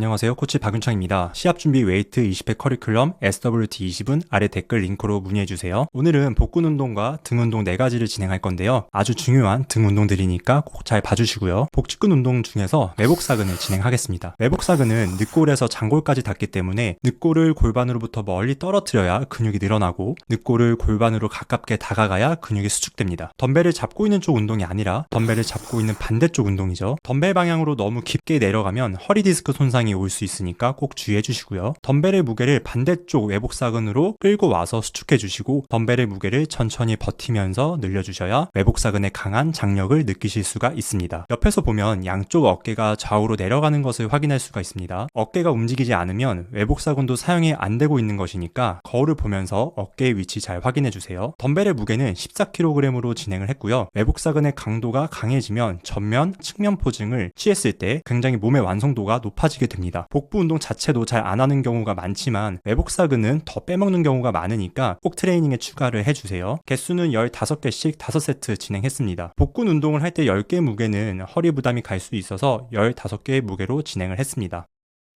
안녕하세요. 코치 박윤창입니다. 시합준비 웨이트 20회 커리큘럼 SWT20은 아래 댓글 링크로 문의해주세요. 오늘은 복근 운동과 등 운동 4가지를 진행할 건데요. 아주 중요한 등 운동들이니까 꼭 잘 봐주시고요. 복직근 운동 중에서 매복사근을 진행하겠습니다. 매복사근은 늑골에서 장골까지 닿기 때문에 늑골을 골반으로부터 멀리 떨어뜨려야 근육이 늘어나고 늑골을 골반으로 가깝게 다가가야 근육이 수축됩니다. 덤벨을 잡고 있는 쪽 운동이 아니라 덤벨을 잡고 있는 반대쪽 운동이죠. 덤벨 방향으로 너무 깊게 내려가면 허리 디스크 손상이 올 수 있으니까 꼭 주의해 주시고요. 덤벨의 무게를 반대쪽 외복사근으로 끌고 와서 수축해 주시고 덤벨의 무게를 천천히 버티면서 늘려주셔야 외복사근의 강한 장력을 느끼실 수가 있습니다. 옆에서 보면 양쪽 어깨가 좌우로 내려가는 것을 확인할 수가 있습니다. 어깨가 움직이지 않으면 외복사근도 사용이 안 되고 있는 것이니까 거울을 보면서 어깨의 위치 잘 확인해 주세요. 덤벨의 무게는 14kg으로 진행을 했고요. 외복사근의 강도가 강해지면 전면, 측면 포징을 취했을 때 굉장히 몸의 완성도가 높아지게 됩니다. 복부 운동 자체도 잘 안 하는 경우가 많지만 외복사근은 더 빼먹는 경우가 많으니까 꼭 트레이닝에 추가를 해주세요. 개수는 15개씩 5세트 진행했습니다. 복근 운동을 할 때 10개 무게는 허리 부담이 갈 수 있어서 15개의 무게로 진행을 했습니다.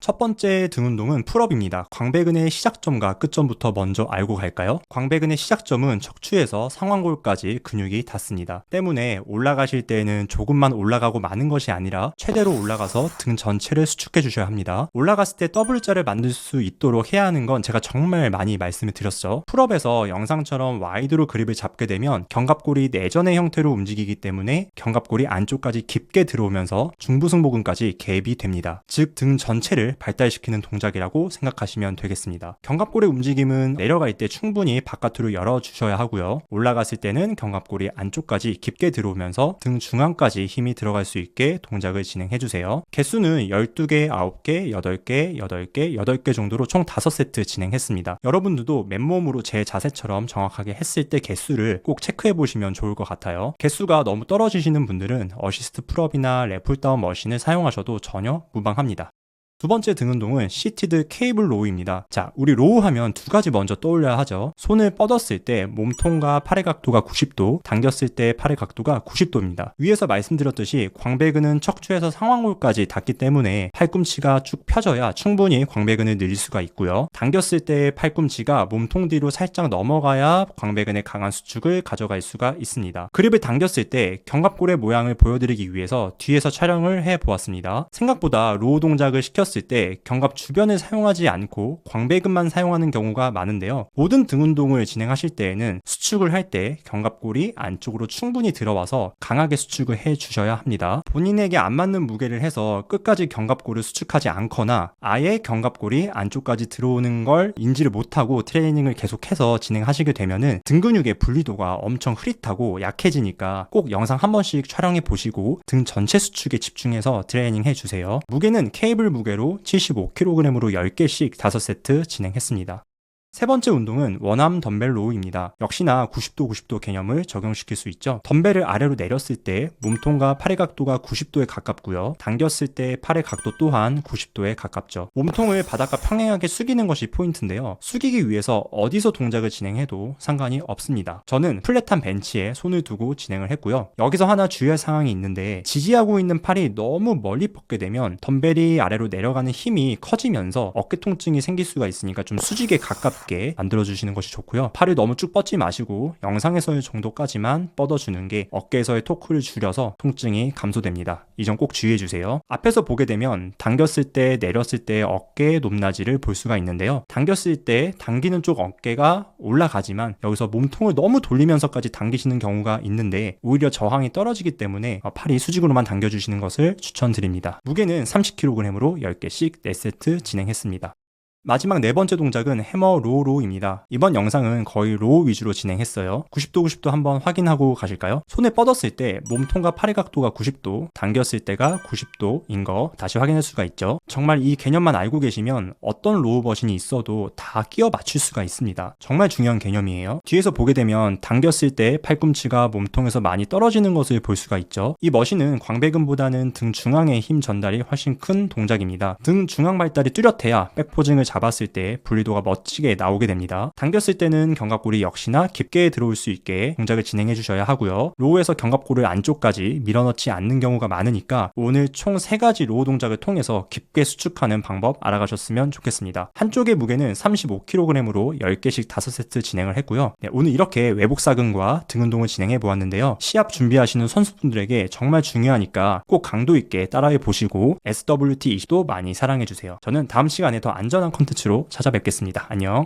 첫 번째 등 운동은 풀업입니다. 광배근의 시작점과 끝점부터 먼저 알고 갈까요? 광배근의 시작점은 척추에서 상완골까지 근육이 닿습니다. 때문에 올라가실 때에는 조금만 올라가고 마는 것이 아니라 최대로 올라가서 등 전체를 수축해 주셔야 합니다. 올라갔을 때 W자를 만들 수 있도록 해야 하는 건 제가 정말 많이 말씀을 드렸죠. 풀업에서 영상처럼 와이드로 그립을 잡게 되면 견갑골이 내전의 형태로 움직이기 때문에 견갑골이 안쪽까지 깊게 들어오면서 중부승모근까지 갭이 됩니다. 즉 등 전체를 발달시키는 동작이라고 생각하시면 되겠습니다. 견갑골의 움직임은 내려갈 때 충분히 바깥으로 열어주셔야 하고요. 올라갔을 때는 견갑골이 안쪽까지 깊게 들어오면서 등 중앙까지 힘이 들어갈 수 있게 동작을 진행해주세요. 개수는 12개, 9개, 8개, 8개, 8개 정도로 총 5세트 진행했습니다. 여러분들도 맨몸으로 제 자세처럼 정확하게 했을 때 개수를 꼭 체크해보시면 좋을 것 같아요. 개수가 너무 떨어지시는 분들은 어시스트 풀업이나 랩풀다운 머신을 사용하셔도 전혀 무방합니다. 두 번째 등 운동은 시티드 케이블 로우입니다. 자, 우리 로우 하면 두 가지 먼저 떠올려야 하죠. 손을 뻗었을 때 몸통과 팔의 각도가 90도, 당겼을 때 팔의 각도가 90도입니다. 위에서 말씀드렸듯이 광배근은 척추에서 상완골까지 닿기 때문에 팔꿈치가 쭉 펴져야 충분히 광배근을 늘릴 수가 있고요. 당겼을 때 팔꿈치가 몸통 뒤로 살짝 넘어가야 광배근의 강한 수축을 가져갈 수가 있습니다. 그립을 당겼을 때 견갑골의 모양을 보여드리기 위해서 뒤에서 촬영을 해보았습니다. 생각보다 로우 동작을 시켰을 때 견갑 주변을 사용하지 않고 광배근만 사용하는 경우가 많은데요. 모든 등 운동을 진행하실 때에는 수축을 할 때 견갑골이 안쪽으로 충분히 들어와서 강하게 수축을 해 주셔야 합니다. 본인에게 안 맞는 무게를 해서 끝까지 견갑골을 수축하지 않거나 아예 견갑골이 안쪽까지 들어오는 걸 인지를 못하고 트레이닝을 계속해서 진행하시게 되면은 등 근육의 분리도가 엄청 흐릿하고 약해지니까 꼭 영상 한 번씩 촬영해 보시고 등 전체 수축에 집중해서 트레이닝 해 주세요. 무게는 케이블 무게로 75kg으로 10개씩 5세트 진행했습니다. 세 번째 운동은 원암 덤벨 로우입니다. 역시나 90도 90도 개념을 적용시킬 수 있죠. 덤벨을 아래로 내렸을 때 몸통과 팔의 각도가 90도에 가깝고요. 당겼을 때 팔의 각도 또한 90도에 가깝죠. 몸통을 바닥과 평행하게 숙이는 것이 포인트인데요. 숙이기 위해서 어디서 동작을 진행해도 상관이 없습니다. 저는 플랫한 벤치에 손을 두고 진행을 했고요. 여기서 하나 주의할 상황이 있는데 지지하고 있는 팔이 너무 멀리 뻗게 되면 덤벨이 아래로 내려가는 힘이 커지면서 어깨 통증이 생길 수가 있으니까 좀 수직에 가깝게 만들어주시는 것이 좋고요. 팔을 너무 쭉 뻗지 마시고 영상에서의 정도까지만 뻗어주는 게 어깨에서의 토크를 줄여서 통증이 감소됩니다. 이 점 꼭 주의해주세요. 앞에서 보게 되면 당겼을 때 내렸을 때 어깨의 높낮이를 볼 수가 있는데요. 당겼을 때 당기는 쪽 어깨가 올라가지만 여기서 몸통을 너무 돌리면서까지 당기시는 경우가 있는데 오히려 저항이 떨어지기 때문에 팔이 수직으로만 당겨주시는 것을 추천드립니다. 무게는 30kg으로 10개씩 4세트 진행했습니다. 마지막 네 번째 동작은 해머 로우 로우입니다. 이번 영상은 거의 로우 위주로 진행했어요. 90도 90도 한번 확인하고 가실까요? 손을 뻗었을 때 몸통과 팔의 각도가 90도, 당겼을 때가 90도인 거 다시 확인할 수가 있죠. 정말 이 개념만 알고 계시면 어떤 로우 머신이 있어도 다 끼워 맞출 수가 있습니다. 정말 중요한 개념이에요. 뒤에서 보게 되면 당겼을 때 팔꿈치가 몸통에서 많이 떨어지는 것을 볼 수가 있죠. 이 머신은 광배근보다는 등 중앙의 힘 전달이 훨씬 큰 동작입니다. 등 중앙 발달이 뚜렷해야 백포징을 잡았을 때 분리도가 멋지게 나오게 됩니다. 당겼을 때는 견갑골이 역시나 깊게 들어올 수 있게 동작을 진행해 주셔야 하고요. 로우에서 견갑골을 안쪽까지 밀어넣지 않는 경우가 많으니까 오늘 총 3가지 로우 동작을 통해서 깊게 수축하는 방법 알아가셨으면 좋겠습니다. 한쪽의 무게는 35kg으로 10개씩 5세트 진행을 했고요. 네, 오늘 이렇게 외복사근과 등 운동을 진행해 보았는데요. 시합 준비하시는 선수분들에게 정말 중요하니까 꼭 강도 있게 따라해 보시고 SWT20도 많이 사랑해 주세요. 저는 다음 시간에 더 안전한 콘텐츠로 찾아뵙겠습니다. 안녕.